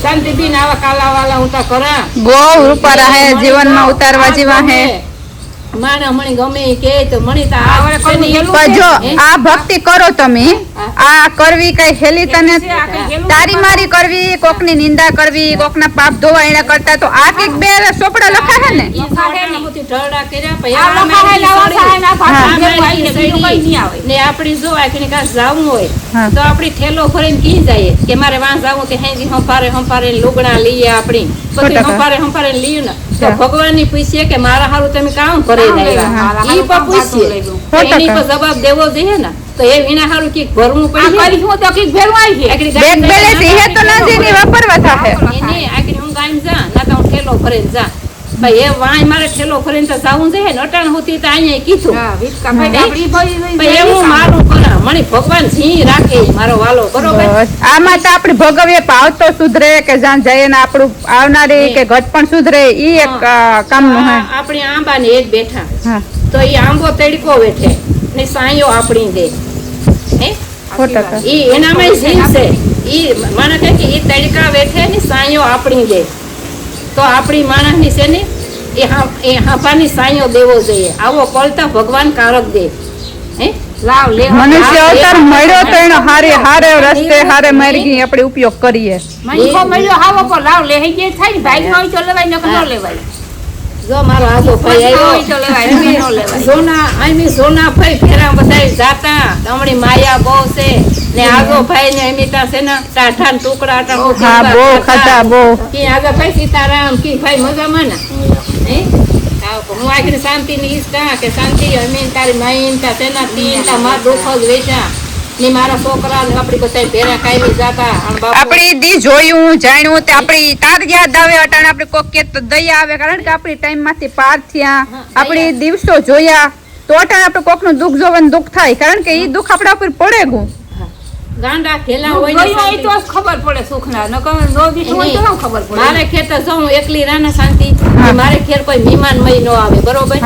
શાંતિ થી આવા કાલા વાલા ઉતા કરા બહુ રૂપારા હે જીવનમાં ઉતારવા જેવા હે માને મણી ગમે કે તો મણી તા આવડે જો આ ભક્તિ કરો તમે આ કરવી કઈ હેલી તને તારી મારી કરવી કોકની નિંદા કરવી કોકના પાપ ધોવા એના કરતા તો આ કઈક બે સોપડા લખા હે ને ઢળડા કર્યા ને આપડી જો આખી કાસ જાવું હોય તો આપડી થેલો ભરીને કી જાય કે મારે વાં જાવું કે હેજી હંપારે લુગડા લઈએ આપડી પછી હંપારે લીયું ને તો ભગવાન ની પૂછીએ કે મારા હારું તમે કામ કરે ઈ પણ પૂછીએ એની તો જવાબ દેવો જોઈએ ને તો એ વિના હારું કઈક ભરવું પડી હું તો કઈક ભરવાય છે બેગ બેલે હે તો ના જેની વાપરવા થાહે એની આખી હું ગામ જા ના તો હું ઠેલો ભરીને જા ભાઈ એ વાય મારે ઠેલો ભરીને તો જાવું જોઈએ ને અટાણ હોતી તો અહીંયા કીધું હા વિસ્કા ભાઈ આપડી ભાઈ એવું મારું કરા મને ભગવાન સિંહ રાખે મારો વાલો બરોબર આમાં તો આપણે ભગવે પાવ તો સુધરે કે જાન જઈએ ને આપણું આવનારી કે ઘટ પણ સુધરે ઈ એક કામનું હે આપણી આંબાને એક બેઠા તો ઈ આંબો તડકો બેઠે ને સાયો આપણી દે હે ફોટો ઈ એનામાં સિંહ છે ઈ મને કહે કે ઈ તડકા બેઠે ને સાયો આપણી દે તો આપણી માણસની છે ને એ હાફાની સાયો દેવો જોઈએ આવો કળતા ભગવાન કારક દે હે લાવ લે મનુષ્ય અવતાર મળ્યો તો એનો હારે રસ્તે હારે માર્ગી આપણે ઉપયોગ કરીએ મનુષ્ય મળ્યો હાવો પર લાવ લે હે જે થાય ને ભાઈ હોય તો લેવાય ન કે ન લેવાય જો મારો આજો ભાઈ આવ્યો તો લેવાય ન લેવાય સોના આમી સોના ભાઈ ફેરા બધાય જાતા હમણી માયા બહુ છે ને આગો ભાઈ ને અમિતા છે ને ટાઠા ટુકડા ટાકો હા બહુ ખાતા બહુ કે આગા ભાઈ સીતારામ કે ભાઈ મજામાં ને હે હું આખરી શાંતિ ની ઈચ્છા કે શાંતિ અમીન તારી માઈન તા તેના તીન તા માર દુખ જ વેચા ને મારા છોકરા આપડી બધા ભેરા કાઈ જાતા આપડી દી જોયું જાણ્યું તે આપડી તાર યાદ આવે અટાણે આપણે કોક કે તો દયા આવે કારણ કે આપડી ટાઈમ માંથી પાર થયા આપડી દિવસો જોયા તો અટાણે આપણે કોક નું દુઃખ જોવાનું દુઃખ થાય કારણ કે ઈ દુઃખ આપડા ઉપર પડે ગયું ગાંડા ખેલા હોય ને તો ખબર પડે સુખના ન કહો નો દીસ હોય તો ખબર પડે મારે ખેતર જાઉં એકલી રાના શાંતિ મારે ખેર કોઈ મહેમાન મય નો આવે બરોબર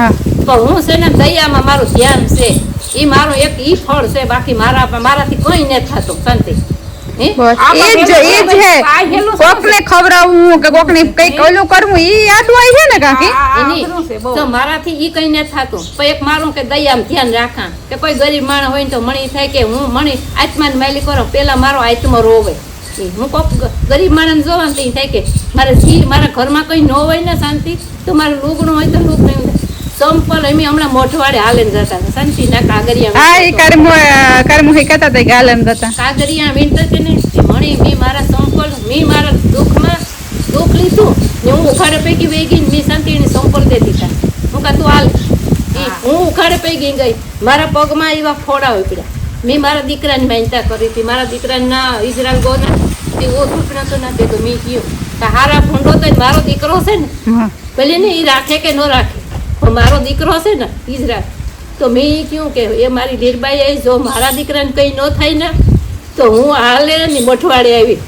તો હું છે ને દયામાં મારું ધ્યાન છે ઈ મારો એક ઈ ફળ છે બાકી મારાથી કોઈ ન થતું શાંતિ કોકને ખવડાવવું કે કોકને કઈક ઓલું કરવું ઈ યાદું આવી છે ને કાકી તો મારાથી ઈ કઈ ન થતું પણ એક મારું કે દયામાં ધ્યાન રાખા કે કોઈ ગરીબ માણસ હોય તો મણી થાય કે હું મણી આત્માને માલિક કરો પેલા મારો આત્મા રોવે હું કોક ગરીબ માણસ જોવા તો થાય કે મારા ઘરમાં કઈ ન હોય ને શાંતિ તો મારે લુગણું હોય તો લુગણું સંપલ એમ હમણાં મોઢવાડે હાલેન જતા શાંતિ ના કાગરિયા હા ઈ કરમુ કહેતા હતા કે હાલેન જતા કાગરિયા વિનતા કે ને મણી મે મારા સંપલ મે મારા દુઃખમાં દુઃખ લીધું ને હું ઉખાડે પૈકી વેગી મે શાંતિની સંપલ દે દીધા હું કા તું હાલ હું ઉખાડે પૈકી ગઈ મારા પગમાં એવા ફોડા ઉપડ્યા મે મારા દીકરાની માનતા કરી હતી મારા દીકરાને ના ઇઝરાયલ ગોના તે ઓ સુપના તો ના દે તો મે કીયો કે હારા ફોંડો તો મારો દીકરો છે ને ભલે ને ઈ રાખે કે ન રાખે મારો દીકરો છે ને ઇઝરાયલ તો મેં કહ્યું કે એ મારી ધીરબાઈ જો મારા દીકરાને કઈ ન થાય ને તો હું હાલે ને મઠવાડે આવી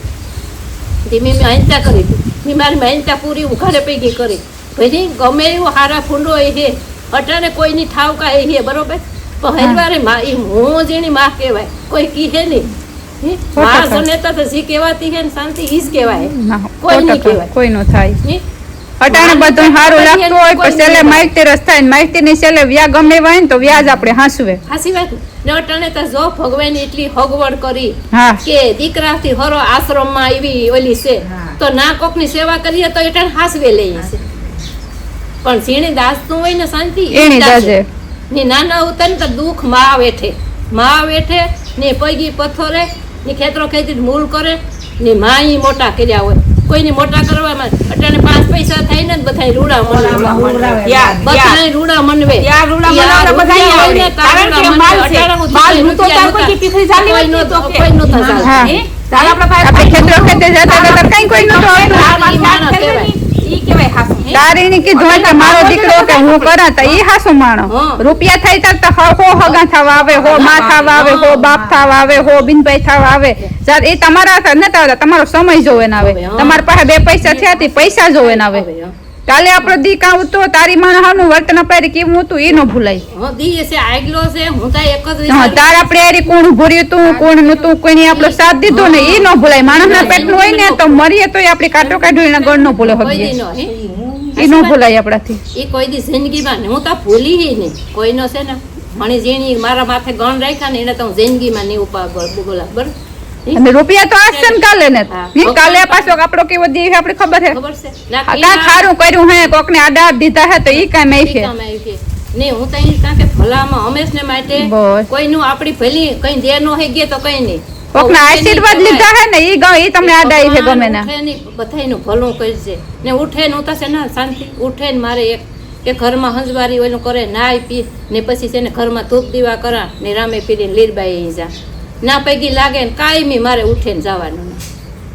મેં માનતા કરી હતી મેં મારી માનતા પૂરી ઉઘાડે પૈકી કરી ભાઈ ગમે એવું હારા ફૂંડો એ હે અટાણે કોઈની ઠાવકા એ હે બરોબર પણ હરવારે હું જેની માં કહેવાય કોઈ કીહે નહીં માણસ નેતા તો જે કહેવાતી હે ને શાંતિ ઈ જ કહેવાય કોઈ નહીં કહેવાય કોઈ નો થાય અટાણે બધું સારું લાગતું હોય પણ છેલ્લે માહિતી રસ થાય ને માહિતી ની છેલ્લે વ્યા ગમે હોય ને તો વ્યાજ આપણે હાંસવે હાસી વાત ને અટાણે તો જો ભગવાન એટલી હગવડ કરી કે દીકરાથી હરો આશ્રમમાં આવી ઓલી છે તો ના કોક ની સેવા કરીએ તો અટાણે હાસવે લઈએ છે પણ જેને દાસતું હોય ને શાંતિ એની દાજે ને નાના ઉતર તો દુઃખ માં વેઠે ને પૈગી પથ્થરે ને ખેતરો ખેતી મૂળ કરે ને માં ઈ મોટા કર્યા હોય કોઈને મોટા કરવામાં અટાણે 5 પૈસા થાય ને બધાય રૂડા મનવે તારીની કીધું કે મારો દીકરો કે હું કરા તો ઈ હાસુ માણો રૂપિયા થાય તો હો હગા થવા આવે હો માં થવા આવે હો બાપ થવા આવે હો બિનભાઈ થવા આવે એ તમારા નથી આવતા તમારો સમય જોવે ને આવે તમારા પાસે 2 પૈસા થયા પૈસા જોવે ને આવે કાલે આપણો દી કાં ઉતો તારી માણસનું વર્તન આપણે કેવું હતું એ ન ભૂલાય. હું દી છે આગલો છે હું તો એક જ હા, તાર આપણે હારી કોણ ભર્યું હતું કોણ નતું કોઈને આપણો સાથ દીધો ને એ ન ભૂલાય. માણસના પેટનું હોય ને તો મરીએ તોય આપણી કાંટો કાઢ્યું એના ગળ ન ભૂલે કોઈ હગીએ. દી નો હે એ ન ભૂલાય આપણાથી. એ કોઈ દી જિંદગીમાં હું તો ભૂલી નહીં કોઈનો છે ને મને જેની મારા માથે ગણ રાખ્યા ને એને તો હું જિંદગીમાં નહીં બોલા બરાબર. અને રૂપિયા તો આવશે ને કાલે ને. હા. કાલે પાછો આપણો કેવો દી આપણે ખબર છે. ખબર છે ના કાં ખારું કર્યું હે કોકને આડા દીધા હે તો ઈ કામ ઈ છે. કામ આવી છે ને હું તો અહીં કારણ કે ભલામાં હંમેશને માટે બસ. કોઈનું આપણી ભલી કઈ દે નો હે તો કઈ નહીં કોકના આશીર્વાદ લીધા હે ને ઈ તમને આડા છે ગમે ના. બધાયનું ભલું કરશે ને ઉઠે ને ઉતારશે ના શાંતિ ઉઠે ને મારે એક કે ઘરમાં હંજવારી ઓલું કરે નાય પી ને પછી છે ને ઘરમાં ધૂપ દીવા કરા ને રામે પીરીને લીરબાઈ જા ના પૈકી લાગે ને કાયમી મારે ઉઠે ને જવાનું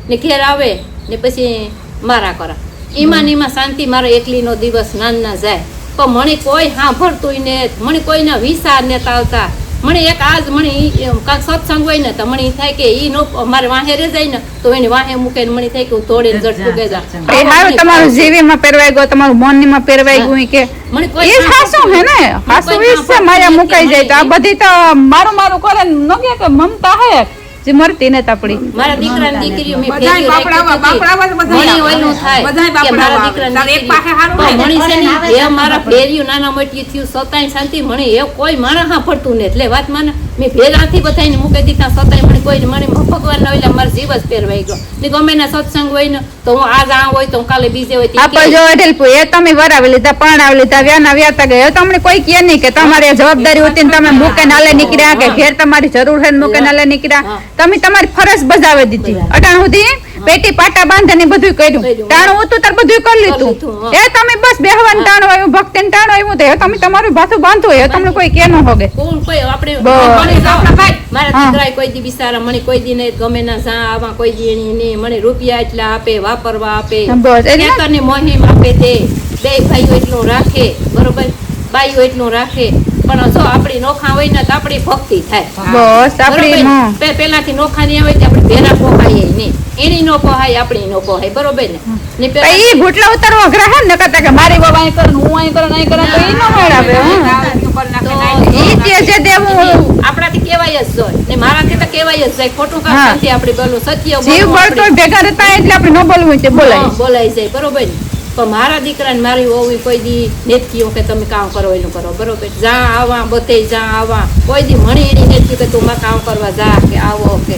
ને ઘેર આવે ને પછી મારા કરા ઈમાં ને ઈમાં શાંતિ મારો એકલીનો દિવસ નાના જાય પણ મને કોઈ સાંભળતું ને મને કોઈના વિચાર ને આવતા મને એક આજ મને કાંક સત્સંગ હોય ને તો મને ઈ થાય કે ઈ નો મારે વાહે રે જાય ને તો એને વાહે મૂકે ને મને થાય કે હું તોડીને જટ ફૂગે જા એ હારું તમારું જીવીમાં પહેરવાઈ ગયો તમારું મોનીમાં પહેરવાઈ ગયું કે મને એ હાસું હે ને હાસું વીસ છે માયા મુકાઈ જાય તો આ બધી તો મારું મારું કરે ને ન કે મમતા હે જે મરતી ને તાપડી મારા દીકરાની દીકરીઓ મેં બધાય ભેગી બાપડાવા બાપડાવા જ બધાય મને ઓલું થાય બધાય કે મારા બાપડાવા દીકરાની તારે એક દીકરી પાસે હારું હોય ને. પણ મણી છે ને એ મારા ભેરિયું નાના મોટી થયું સતાય શાંતિ મને એ કોઈ માણસ સાંભળતું ને એટલે વાત માને મેં ભેરાથી બધાને મૂકી દીધા સતાય મને કોઈ મને ભગવાન ના ઓલા મારો જીવ જ પહેરવાઈ ગયો ને ગમે ના સત્સંગ હોય ને તો હું આજ આ હોય તો હું કાલે બીજે હોય આપણે જો અઢેલપુર એ તમે વરાવી લીધા પરણાવી લીધા વ્યાના વ્યાતા ગયા તમને કોઈ કહે નહીં કે તમારી જવાબદારી હતી ને તમે મૂકે નાલે નીકળ્યા કે ઘેર તમારી જરૂર છે ને મૂકે નાલે નીકળ્યા તમે તમારી ફરજ બજાવી દીધી અટાણ સુધી પેટી પાટા બાંધીને બધું કર્યું ટાણું હતું તાર બધું કરી લીધું એ તમે બસ બેહવાનું ટાણું આવ્યું ભક્તિને ટાણું આવ્યું તો એ તમે તમારું ભાથું બાંધો એ તમને કોઈ કે ન હોગે કોણ કોઈ આપણે બસ. મને આપણા ભાઈ મારા દીકરાએ કોઈ દી બિચારા મને કોઈ દી નહીં ગમે ના જા આવા કોઈ દી એની નહીં મને રૂપિયા એટલા આપે વાપરવા આપે બસ એટલે ખેતરની મોહિમ આપે તે બે ભાઈઓ એટલું રાખે બરોબર બાઈઓ એટલું રાખે પણ જો આપણી નોખા હોય ને તો આપણી ભક્તિ થાય બસ આપણી બરોબર ને? પેલાથી નોખા ની આવે આપણે ભેરા પોહાય નહીં એની નો પોહાય આપણી નો પોહાય બરોબર ને પેલા ઈ ભૂટલા ઉતારવા અઘરા હે ને કહેતા કે મારી બાબા અહીં કરે ને હું અહીં કરે ને અહીં કરે તો ઈ ન મેળાવે ઈ તે જે દેવું આપણાથી કેવાય જ જોઈએ ને મારાથી તો કેવાય જ જાય ખોટું કામ હા. નથી આપણે બોલું સત્ય જીવ બોલવું બળતો આપણે. ભેગા રહેતા એટલે આપણે ન બોલવું તે બોલાય હા, બોલાય જાય બરોબર ને પણ મારા દીકરાને મારી વહુ કોઈ દી નેતકીઓ કે તમે કામ કરો એનું કરો બરોબર જા આવા બધે જા આવા કોઈ દી મણી એની નેતકી કે તું માં કામ કરવા જા કે આવો કે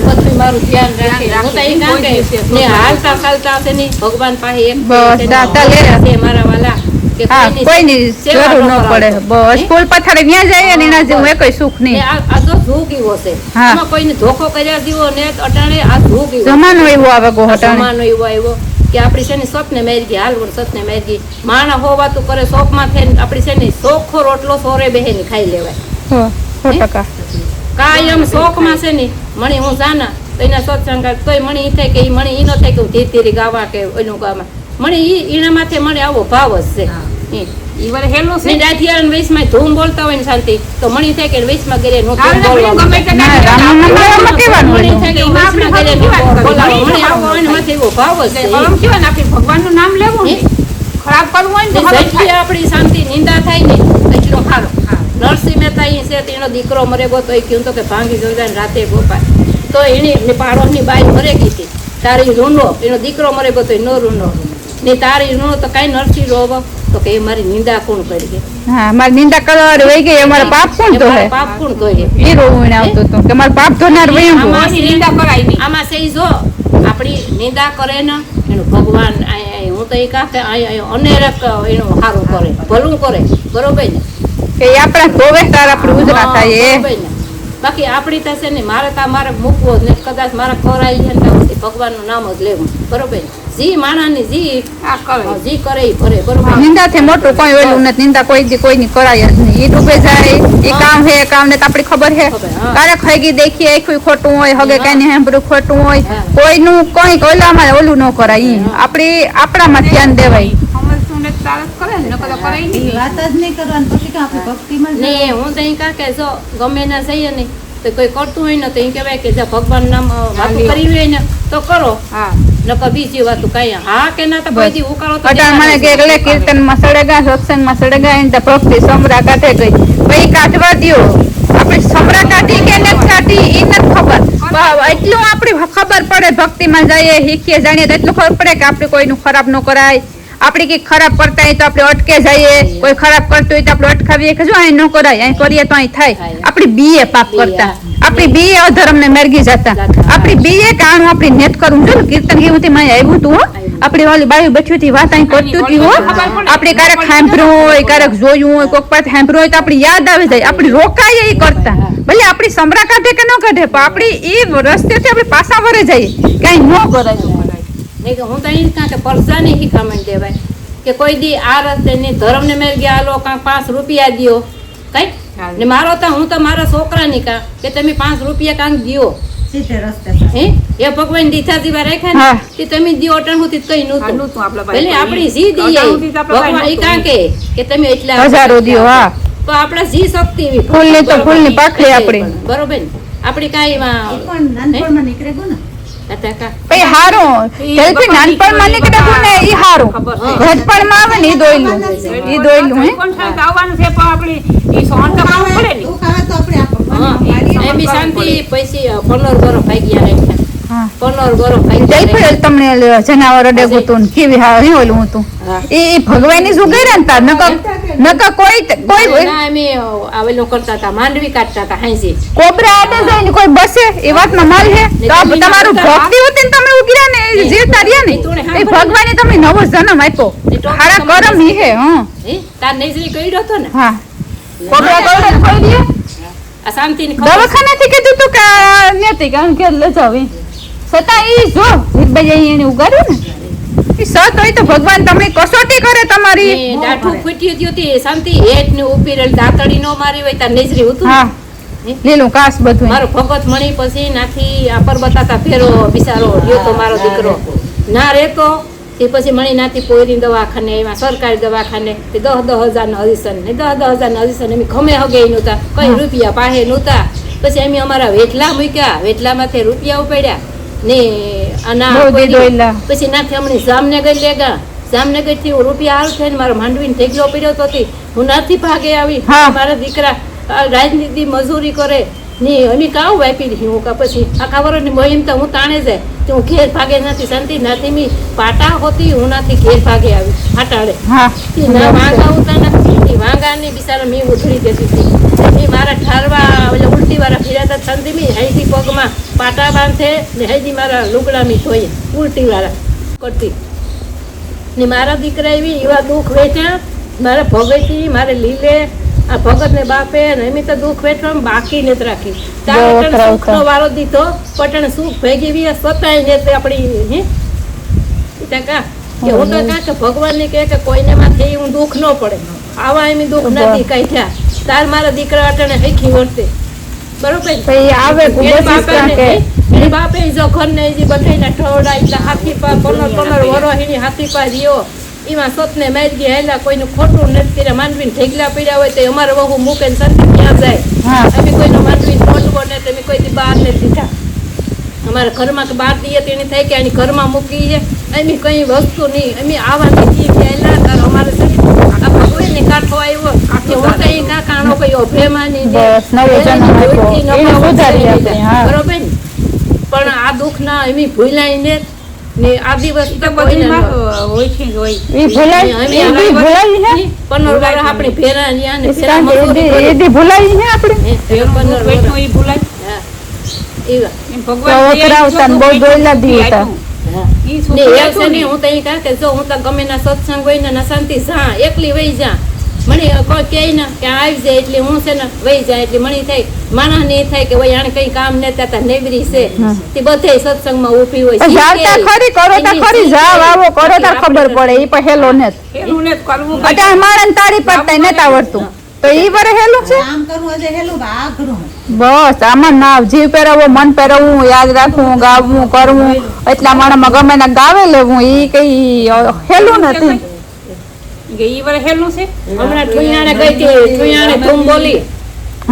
બધું મારું ધ્યાન રાખે હું તો એ કામ કે ને હાલતા ચાલતા હશે ને ભગવાન પાસે એક બસ, દાતા લે. છે મારા વાલા કે હા કોઈની સેવા જરૂર ન ન પડે કરાવતો. બસ ફૂલ પથારે વ્યાં જાય ને એના જેવું એકય સુખ ને નહીં આ તો ધૂક એવો છે હા. આમાં કોઈને ધોખો કર્યા જેવો ને અટાણે આ ધૂક એવો જમાનો એવો આવે ગો હટાણે જમાનો એવો આવ્યો કે આપણી છે ને સપને મેર ગઈ હાલવું સપને મેર ગઈ માણા હોવાતું કરે શોખમાં થઈને આપણી છે ને શોખો રોટલો સોરે બેહે ને ખાઈ લેવાય 100%. કાયમ શોખમાં છે ને મણી હું જાના તો એના સત્સંગ તોય મણી ઈ થાય કે ઈ મણી ઈ નો થાય કે હું ધીરે ધીરે ગાવા કે ઓલું ગાવા મણી ઈ ઈના માથે મને આવો ભાવ જ છે ઈ. ઈ વરે હેલું છે ને દાઢિયા ને વૈશમાં ધૂમ બોલતા હોય ને શાંતિ તો મણી થાય કે વૈશમાં ગરે નો ધૂમ હાલ ને બોલવા ગમે તે ના, રામનું નામ લેવામાં કેવાનું હોય? મણી થાય કે એમાં આપણે વૈશમાં ગરે નો વાત બોલાવો કરવી. મણી આવો હોય ને માથે એવો ભાવ જ છે ઈ. અલમ કેવાય ને આપણે ભગવાનનું નામ લેવું ને ખરાબ કરવું હોય ને તો હરખ જેટલી થાય. આપણી શાંતિ નિંદા થાય ને એટલો સારો નરસિંહ મહેતા અહીં છે તેનો દીકરો મરે ગયો તો એ કહ્યું તો કે ભાંગી જોઈને રાતે ગોપાય તો એની પાડોશની બાઈ મરે ગઈ હતી તારી રૂનો એનો દીકરો મરે ગયો તો એ નો રૂનો ને તારી રૂનો તો કાંઈ નરસિંહ રોવો તો કે એ મારી નિંદા કોણ કરી ગઈ હા મારી નિંદા કરવા વહી ગઈ અમારે પાપ કોણ તો હે પાપ કોણ ધોય ઈ રોવું આવતું હતું કે મારે પાપ ધોનાર વયું ગયું. આમાં એની નિંદા કરાય નહીં. આમાં છે ઈ જો આપણી નિંદા કરે ને એનું ભગવાન હું તો એ કહા કે અનેરક એનું સારું કરે ભલું કરે બરોબર ને કે ઈ આપણા ધોવે તાર આપણી ઉજરા થાય એ બરોબર ને. બાકી આપણી થશે ને મારે મૂકવો જ નહીં કદાચ મારા ખોરાઈ જાય ને ત્યાં સુધી ભગવાનનું નામ જ લેવું બરોબર ને. જી માણાની જી આ કરે. જી કરે ઈ ભરે બરોબર નિંદાથી મોટું કોઈ ઓલું નથી નિંદા કોઈ દી કોઈની કરાય જ નહીં ઈ ડૂબે જાય ઈ કામ હે કામ ને તો આપણી ખબર હે ખબર, હા. કારક હગી દેખીએ આખું ખોટું હોય હગે હા. કઈ સાંભળ્યું ખોટું હોય હા. કોઈનું કોઈ ઓલામાં ઓલું ન કરાય ઈ આપણામાં ધ્યાન દેવાય સમજતું ને તારસ કરે ને નકર તો કરાય નહીં. વાત જ નહીં કરવાની પછી કે આપણે ભક્તિમાં જ ને હું તો અહીં કહા કે જો ગમે ના જઈએ ને તો કોઈ કરતું હોય ને તો એ કહેવાય કે જો ભગવાન નામ વાતું કરી હોય ને તો કરો હા નકર બીજી વાત કઈ હા કે ના તો કોઈ દી ઉકાળો તો અટાણ મને કે એટલે કીર્તનમાં સળગા સત્સંગમાં સળગા એને તો ભક્તિ સમરા કાઢે ગઈ ભાઈ કાઢવા દ્યો આપણે સમરા કાઢી કે નથી કાઢી એ નથી ખબર એટલું આપણી ખબર પડે ભક્તિમાં જઈએ શીખીએ જાણીએ તો એટલું ખબર પડે કે આપણે કોઈનું ખરાબ ન કરાય આપણે કઈ ખરાબ કરતા હોય તો આપણે અટકે જઈએ કોઈ ખરાબ કરતું હોય તો આપણે અટકાવીએ કે જો અહીં ન કરાય અહીં કરીએ તો અહીં થાય આપણી બીએ પાપ કરતા આપણી બીએ અધર્મ ને મેરગી જતા આપણી બીએ કાણું આપણી નેત કરવું જો કીર્તન કેવું થી મને આવ્યું તું આપણી વાલી બાયું બેઠી હતી વાત અહીં કરતું હતી હો આપણે ક્યારેક સાંભળ્યું હોય ક્યારેક જોયું હોય કોઈક પાસે સાંભળ્યું હોય તો આપણી યાદ આવી જાય આપણી રોકાય એ કરતા ભલે આપણી સમરા કાઢે કે ન કાઢે પણ આપણી એ રસ્તેથી આપણે પાછા વરે જઈએ કઈ ન કરાય નહીં કે હું તો અહીં કાં કે પરસાની શીખામણ દેવાય કે કોઈ દી આ રસ્તે ને ધર્મ ને મેળ ગયા લો કાં 5 રૂપિયા દ્યો કઈ ને મારો તો હું તો મારા છોકરાની કાં કે તમે 5 રૂપિયા કાંક દ્યો સીધે રસ્તે હે એ ભગવાન દીથા દીવા રાખ્યા ને તે તમે દ્યો અટણ હુતી કઈ નહોતું ભલે આપણી જી દઈએ ભગવાન એ કાં કે તમે એટલા હજારો દ્યો હા તો આપણા જી શક્તિ એવી ફૂલની તો ફૂલની પાખડી આપણી બરોબર ને આપણી કાંઈ પણ નાનપણમાં નીકળે ગયું ને ભાઈ હારું જલ્દી નાનપણમાં નીકળ્યું ને ઈ હારું ઘટપણમાં આવે ને ઈ દોયલું હે કોણ સાહેબ આવવાનું છે પણ આપણે ઈ સોન તો ખાવું પડે ને એવું ખાવા તો આપણે એમ બી શાંતિ પૈસી 15 ગરો ખાઈ ગયા રાખ્યા હા 15 ગરો ખાઈ જઈ ગયા પડે તમને જનાવર અડેગું તું કેવી હા હે ઓલું હતું એ ભગવાનની સુગેરે ને તાર નકર કોઈ ના અમે આવેલો કરતા હતા માંડવી કાઢતા હતા હાંસી કોબરા આડે જાય ને કોઈ બસે એ વાતનો માલ હે તો તમારું ભક્તિ હોતી ને તમે ઉગર્યા ને જીવતા રહ્યા ને એ ભગવાને તમને નવો જન્મ આપ્યો હારા કરમ ઈ હે હે તાર નૈસરી કઈડો હતો ને હા કોબરા કઈડો કોઈ દે આ શાંતિની ખબર દવાખાનાથી કીધું તું કે નથી કારણ કે લે જાવ છતાં ઈ જો જીતભાઈ એને ઉગાડ્યું ને ઈ સત હોય તો ભગવાન તમે કસોટી કરે તમારી દાઠું ફૂટ્યું હતી તે શાંતિ હેઠ ને ઉપીરેલ દાતડી નો મારી હોય તાર નૈસરી હતું હા લીલું કાસ બધું મારો ભગત મણી પછી નાથી આપર બતાતા ફેરો બિચારો રહ્યો તો મારો દીકરો ના રહેતો તે પછી મણી નાથી પોયરી દવાખાને એમાં સરકારી દવાખાને 10,000 ના હરીસન ને 10,000 ના હરીસન એમ ખમે હગે નહોતા કઈ રૂપિયા પાહે નહોતા પછી અમે અમારા વેટલા મૂક્યા વેટલામાંથી રૂપિયા ઉપાડ્યા ને આના પછી નાથી અમને જામનગર લેગા જામનગર થી રૂપિયા હાલ થઈને મારો માંડવીને ઢેકલો પડ્યો તો હું નાથી ભાગે આવી મારા દીકરા રાજનીતિ મજૂરી કરે ને અમે કાવ વાપી રહી હું કા પછી આખા વર્ષની મોહિમ તો હું તાણે જાય તો હું ઘેર ભાગે નથી શાંતિ નાથી મી પાટા હોતી હું નાથી ઘેર ભાગે આવી આટાડે ના વાંગા ઉતા નથી વાંગાની બિચારા મી ઉધડી દેતી હતી મેં મારા ઠારવા એટલે ઉલટી વાળા ફેર્યા હતા શાંતિ મી હૈદી પગમાં પાટા બાંધે ને હૈદી મારા લુગડા મી ધોઈએ ઉલટી વાળા કરતી ને મારા દીકરા એવી એવા દુઃખ વેચ્યા મારા ભગતી મારે લીલે આ ભગત ને બાપે એમ તો દુઃખ વેઠવામાં બાકી નથી રાખી સુખ નો વારો દીધો પટણ સુખ ભેગી સ્વતાય ને આપણી હે કા કે હું તો કે ભગવાન ને કે કોઈને માથે હું દુઃખ ન પડે આવા એમ દુઃખ નથી કઈ થયા તાર મારા દીકરા અટણે હૈખી વર્તે બરોબર બાપે જો ઘર ને બધાને ઠવડાય હાથી પા 15 વરોહીની હાથી પા રહ્યો એમાં સતને મારી ગયા હેલા કોઈનું ખોટું નથી કર્યા માંડવીને ઢેગલા પડ્યા હોય તો અમારે વહુ મૂકે ને સંત ક્યાં જાય અમે કોઈનો માંડવીને ખોટવો ને તમે કોઈ બહાર નથી દીધા અમારા ઘરમાં કે બહાર દઈએ તેને થાય કે આની ઘરમાં મૂકી છે અમે કઈ વસ્તુ નહીં અમે આવાથી ગયેલા તાર અમારે આ ભગવાનને કાંઠો આવ્યો કે હું કઈ કાં કાણો કઈ અભેમાની બરોબર ને પણ આ દુઃખ ના એમ ભૂલાય ને ને આ દિવસ તો કોઈ હોય છે હોય ઈ ભૂલાઈ હે 15 વાર આપણે ફેરા ન્યા ને ફેરા મજૂરી એ ભૂલાઈ હે આપણે 15 વાર ઈ ભૂલાઈ હા એવા એમ ભગવાન કરાવતા બહુ દોયલા દીતા ઈ ને એ છે ને હું તો ઈ કે જો હું તો ગમે ના સત્સંગ હોય ને ના શાંતિ જા એકલી વઈ જા મને કોઈ કહે ને કે આવી જાય એટલે હું છે ને વહી જાય એટલે મને થાય માણસ ને થાય કે ભાઈ આને કઈ કામ ને ત્યાં નેવરી છે તે બધે સત્સંગમાં ઊભી હોય જાતા ખરી કરો તા ખરી જાવ આવો કરો તા ખબર પડે ઈ પહેલો ને હેલું ને કરવું અટા માણન તારી પડતા નતા આવડતું તો ઈ વરે હેલું છે કામ કરવું છે હેલું બાઘરું બસ આમાં નાવ જીવ પહેરવો મન પહેરવું યાદ રાખવું ગાવું કરવું એટલા માણસમાં ગમે ના ગાવે લેવું ઈ કઈ હેલું નથી ઈ વરે હેલું છે હમણાં ઠુયાણે ગઈ હતી ઠુયાણે ધૂમ બોલી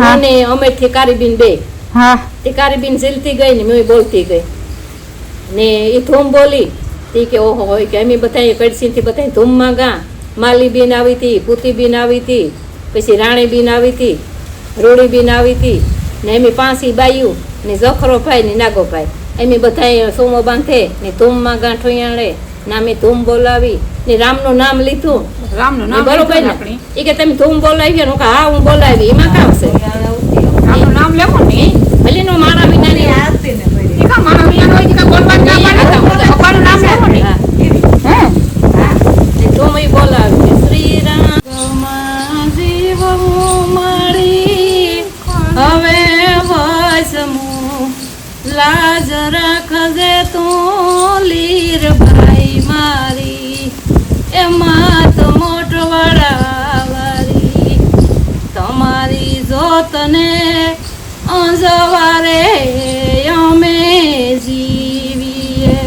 અને અમે થી કારીબીન બે હા તે કારીબીન ઝીલતી ગઈ ને મેં બોલતી ગઈ ને એ ધૂમ બોલી તી કે ઓહો હોય કે અમે બધા કડસીથી બધા ધૂમમાં ગા માલી બેન આવી હતી, પૂતી બેન આવી હતી, પછી રાણી બેન આવી હતી, રોડી બેન આવી હતી, ને એમ 5 બાયું ને જખરો ભાઈ ને નાગો ભાઈ એમ બધા સોમો બાંધે ને ધૂમમાં ગાંઠોયાણે નામે ધૂમ બોલાવી ને રામનું નામ લીધું. રામનું ને નામ બરોબર લીધું ને આપણી. એ કે તમે ધૂમ બોલાવી ને હા હું બોલાવી એમાં કામ છે રામનું નામ લેવું ને ભલે નો મારા વિના ની આવતી ને પડી. ઈ કા મારા વિયાનો હોય ઈ કા બોલવાનું ના પાડે. પપ્પાનું નામ લેવું ને. હા. હે ધૂમ ઈ બોલાવી કે શ્રી રામ જીવ મારી હવે વસમું લાજ રાખજે તું લીર ભાઈ મારી એમાં તો મોટવાડા વારી તમારી જોતને અંજવારે અમે જીવીએ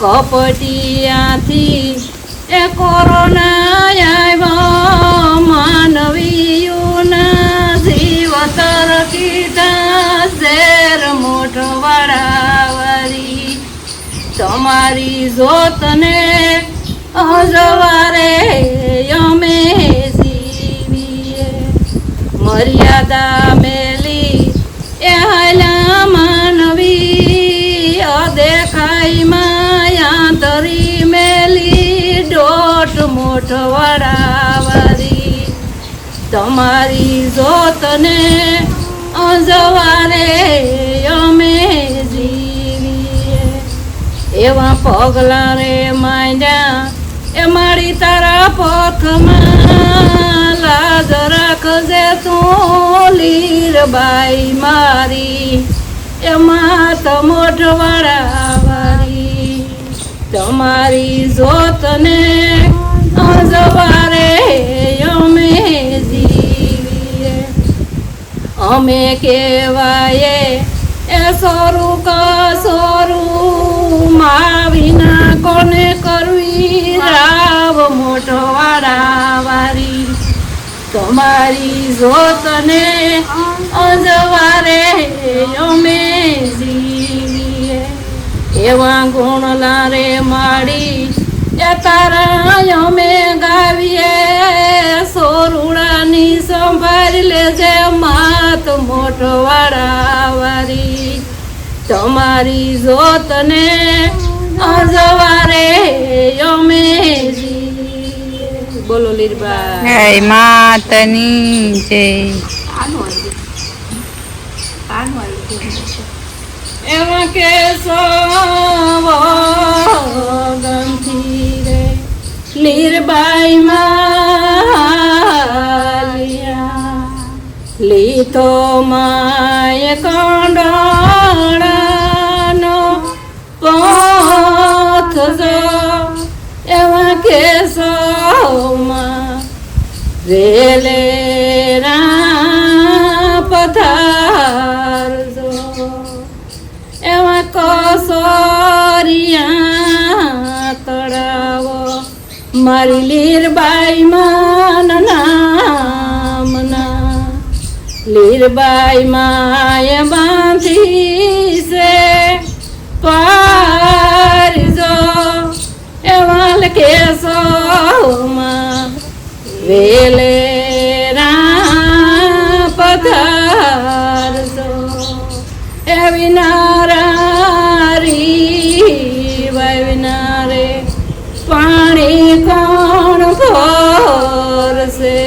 કપટિયાથી એ કોરોના આવ્યો માનવીઓના જીવ તરકીટા ઝેર મોટવાડાવાળી તમારી જોતને અજવારે અમે જીવીએ મર્યાદા મેલી એ હાલા માનવી અદેખાઈ માયા તરી મેલી ડોટ મોટવાડાવાળી તમારી જોતને અજવારે અમે જીવીએ એવા પગલા રે માંડ્યા એ મારી તારા પથમાં લાજ રાખજે તું લીરબાઈ મારી એમાં તો મોટવાડાવાળી તમારી જોતને અજવારે અમે જીવીએ અમે કેવાય એ સોરું કસોરું મા વિના કોને કરવી રાવ મોટવાડાવાળી તમારી જોતને અજવારે અમે જીવીએ એવા ગુણલા રે માડી એ તારા અમે ગાવીએ સોરુડાની સંભાળ લેજે માત મોટવાડાવાળી તમારી જોતને અજવારે અમે જીવીએ. બોલો લીરબા જય માતની જય. આનું આવી આનું આવી એવા કે ગમથી રે લીરબાઈ માલિયા લીધો માય કંડાણાનો પથ જો એવા કે વેલે પધારજો એવા કસોરિયા તળાવો મારી લીરબાઈ માં નામના લીરબાઈ માએ બાંધી છે પારજો એવા લખેસો માં વેલે પધારજો એવી નારારી વૈનારે પાણી કોણ ભરશે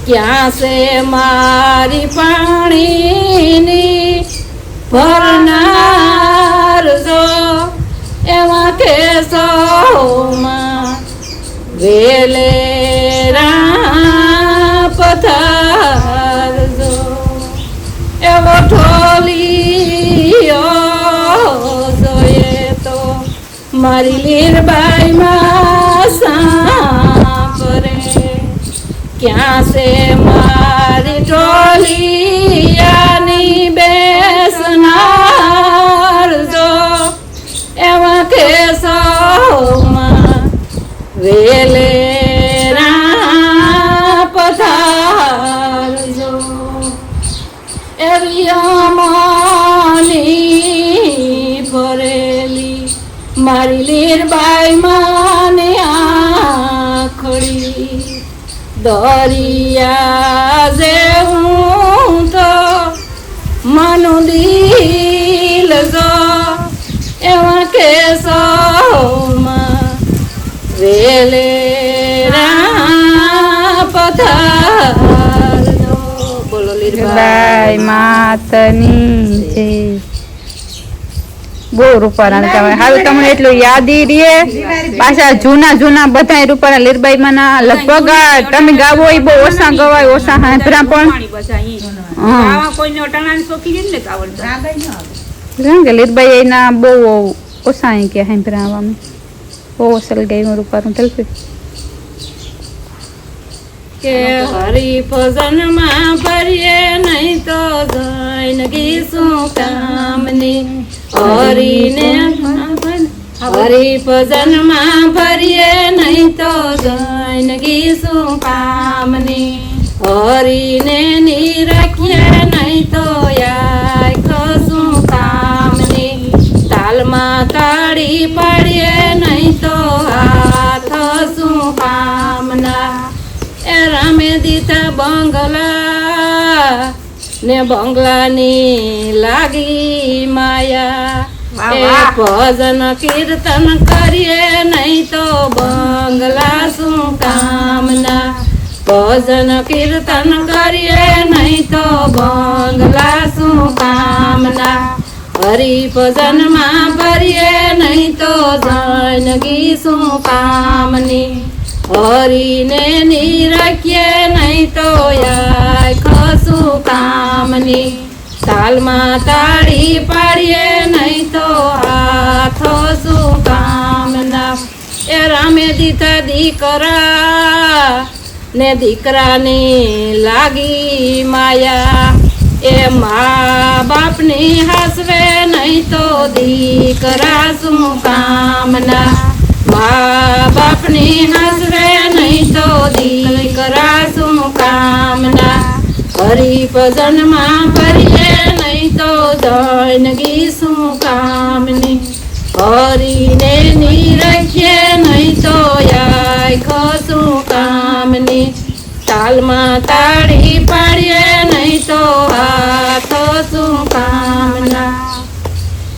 ક્યાં છે મારી પાણીની ભરનાર જો એવા કેસોમાં વેલે પધારજો એવો ઠોલિયો જોઈએ તો મારી લીરબાઈ માં સાંભરે ક્યાં છે મારી ઠોલિયાની બેસનાર જો એવા કેસોમાં વેલે પધારજો એવી અમાની ફરે મારી લીરબાઈ માને આખડી દરિયા જેવું તો માનું દિલ જો એવા કેસોમાં વેલે પધારજો. બોલો લીરબાઈ બાય માતની જય. બહુ રૂપારા તમે હારું તમને એટલું યાદી રે પાછા જૂના બધા રૂપારા લીરબાઈ માના લગભગ તમે ગાવો એ બહુ ઓછા ગવાય ઓછા હાંભરા પણ આવા કોઈને અટાણાની શોખી છે ને કાવડ રાગઈ ન આવે. કારણ કે લીરબાઈ એના બહુ ઓછા કે હાંભરા આવામાં બહુ અસલ ગઈ રૂપારું તલફી કે હરી ભજનમાં ભરીએ નહીં તો જૈનગી શું કામની હરીને હરી ભજનમાં ભરીએ નહીં તો જૈનગી શું કામની હરીને નિરખીએ નહીં તો યાય શું કામની તાલમાં તાળી પાડીએ નહીં તો હાથ શું કામના એ રામે દીધા બંગલા ને બંગલાની લાગી માયા એ ભજન કીર્તન કરીએ નહીં તો બંગલા શું કામના ભજન કીર્તન કરીએ નહીં તો બંગલા શું કામના હરી ભજનમાં ભરીએ નહીં તો જૈનગી શું કામની હરીને નિરખીએ નહીં તો યાય શું કામની તાલમાં તાળી પાડીએ નહીં તો હાથ શું કામના એ રામે દીધા દીકરા ને દીકરાની લાગી માયા એ મા બાપની હાસવે નહીં તો દીકરા શું કામના મા બાપની હાસવે નહીં તો દીકરા શું કામના હરી ભજનમાં ભરીએ નહીં તો જૈનગી શું કામની હરીને નિરખીએ નહીં તો યાય શું કામની તાલમાં તાળી પાડીએ નહીં તો હાથ શું કામના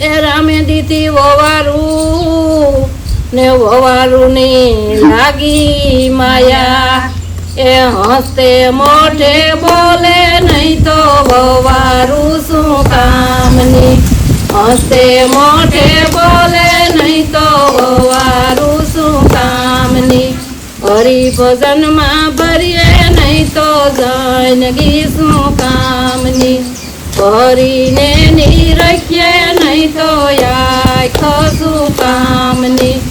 એ રામે દીધી વવારું ને વવારું ની લાગી માયા એ હસ્તે મોઢે બોલે નહીં તો વવારું શું કામની હસ્તે મોઢે બોલે નહીં તો વવારું શું કામની હરી ભજનમાં ભરીએ નહીં તો જૈનગી શું કામની હરીને નિરખીએ નહીં તો યાય શું કામની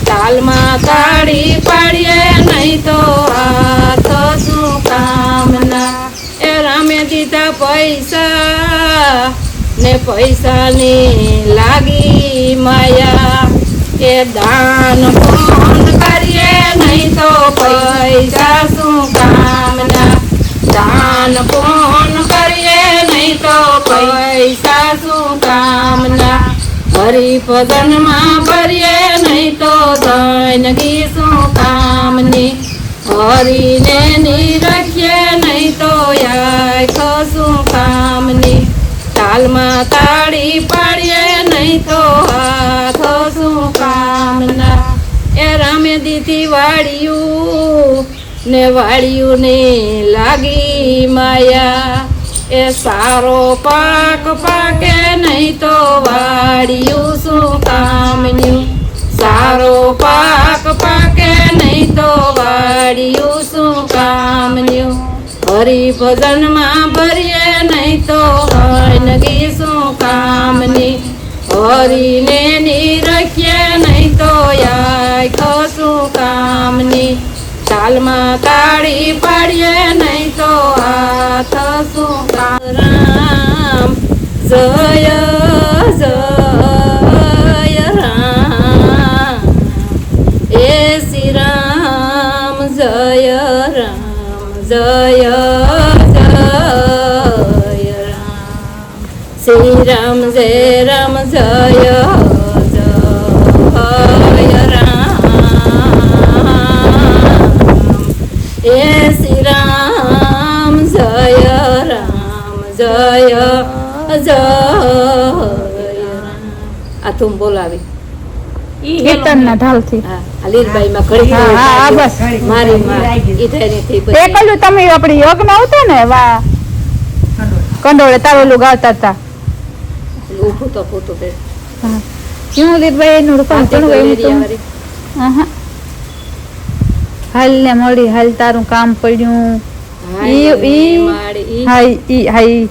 તાલમાં તાળી પાડીએ નહીં તો હાથ શું કામના એ રામે દીધા પૈસા ને પૈસાની લાગી માયા એ દાન પુણ્ય કરીએ નહીં તો પૈસા શું કામના દાન પુણ્ય કરીએ નહીં તો પૈસા શું કામના હરી ભજનમાં ભરીએ નહીં તો જૈનગી શું કામની હરીને નિરખીએ નહીં તો યાય શું કામની તાલમાં તાળી પાડીએ નહીં તો હાથ શું કામના એ રામે દીધી વાળિયું ને વાળિયું ને લાગી માયા એ સારો પાક પાકે નહીં તો વાળિયું શું કામનું સારો પાક પાકે નહીં તો વાળિયું શું કામનું હરી ભજનમાં ભરીએ નહીં તો જૈનગી શું કામની હરીને નિરખીએ નહીં તો યાય શું કામની તાલમાં તાળી પાડીએ નહીં તો હાથ શું કામ રામ જય જય રામ એ શ્રી રામ જય રામ જય જય રામ શ્રી રામ જય રામ જય જય ધૂમ બોલાવી. ઈ કીર્તનના ઢાલથી હા આ લીલબાઈમાં ઘડી હા, હા, હા, બસ. મારી માં ઈ થઈને થી એ પછી કલું તમે આપડે યજ્ઞ આવતો ને વા કંડોળે તારોલું ગાતા હતા ઊભું તો પૂતું બે શું લીધભાઈ એનું રૂપાણ ઘણું એવું તો આહા. હાલ ને મળી હાલ તારું કામ પડ્યું હાય ઈ માડી ઈ હાય ઈ હાય